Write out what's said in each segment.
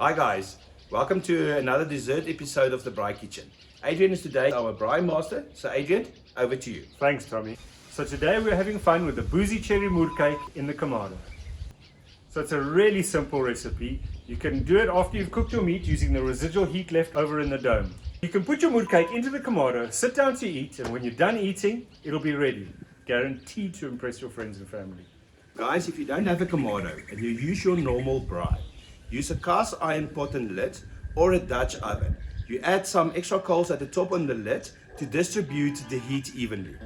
Hi guys, welcome to another dessert episode of the Braai Kitchen. Adrian is today our braaimaster, so Adrian, over to you. Thanks, Tommy. So today we're having fun with the Boozy Cherry Moer Cake in the kamado. So it's a really simple recipe. You can do it after you've cooked your meat using the residual heat left over in the dome. You can put your moer cake into the kamado, sit down to eat, and when you're done eating, it'll be ready. Guaranteed to impress your friends and family. Guys, if you don't have a kamado and you use your normal braai, use a cast iron pot and lid or a Dutch oven. You add some extra coals at the top on the lid to distribute the heat evenly.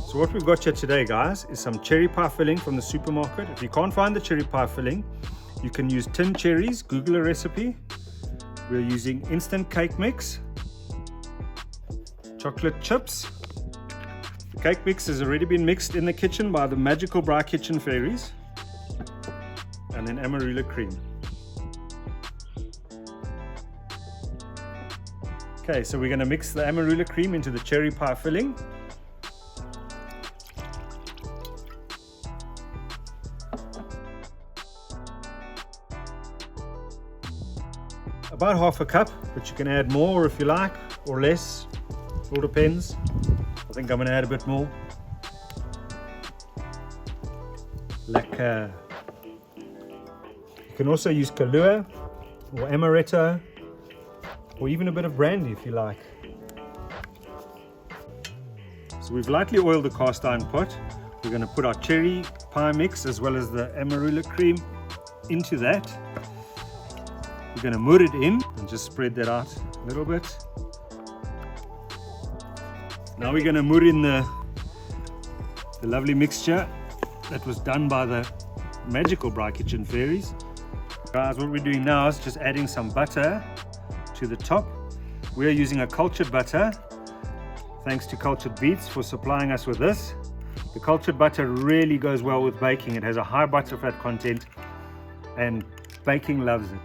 So what we've got here today, guys, is some cherry pie filling from the supermarket. If you can't find the cherry pie filling, you can use tin cherries. Google a recipe. We're using instant cake mix, chocolate chips. The cake mix has already been mixed in the kitchen by the magical Braai kitchen fairies, and then Amaretto cream. Okay, so we're going to mix the Amaretto cream into the cherry pie filling. About half a cup, but you can add more if you like, or less, it all depends. I think I'm going to add a bit more. Lekker. You can also use Kahlua or Amaretto, or even a bit of brandy if you like. So we've lightly oiled the cast iron pot. We're going to put our cherry pie mix as well as the Amaretto cream into that. We're going to moer it in and just spread that out a little bit. Now we're going to moer in the lovely mixture that was done by the magical Braai kitchen fairies. Guys, what we're doing now is just adding some butter to the top. We're using a cultured butter. Thanks to Cultured Beets for supplying us with this. The cultured butter really goes well with baking. It has a high butterfat content and baking loves it.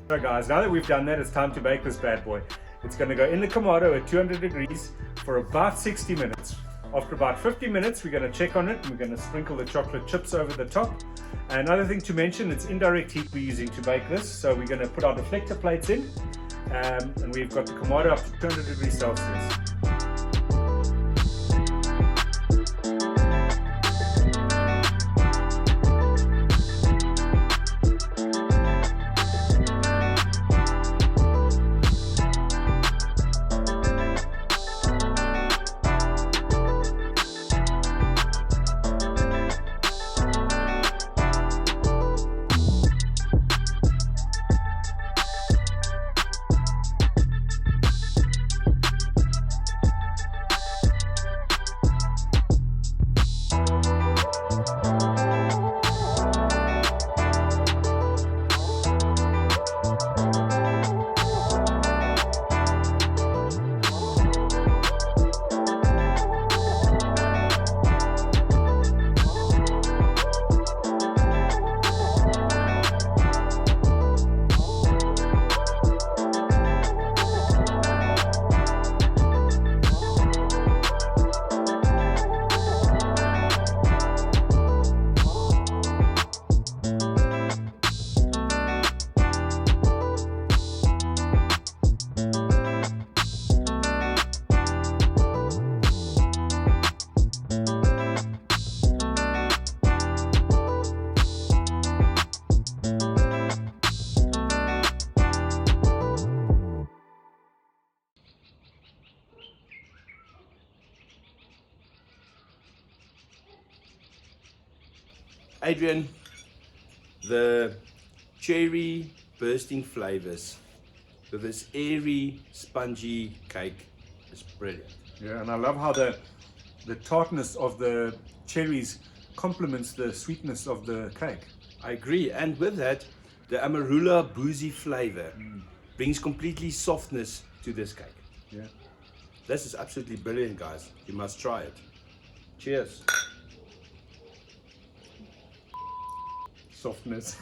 So guys, now that we've done that, it's time to bake this bad boy. It's going to go in the kamado at 200 degrees for about 60 minutes. After about 50 minutes, we're going to check on it and we're going to sprinkle the chocolate chips over the top. Another thing to mention, it's indirect heat we're using to bake this. So we're going to put our deflector plates in and we've got the kamado up to 200 degrees Celsius. Adrian, the cherry bursting flavors with this airy, spongy cake is brilliant. Yeah, and I love how the tartness of the cherries complements the sweetness of the cake. I agree. And with that, the Amarula Boozy flavor brings completely softness to this cake. Yeah. This is absolutely brilliant, guys. You must try it. Cheers. Softness.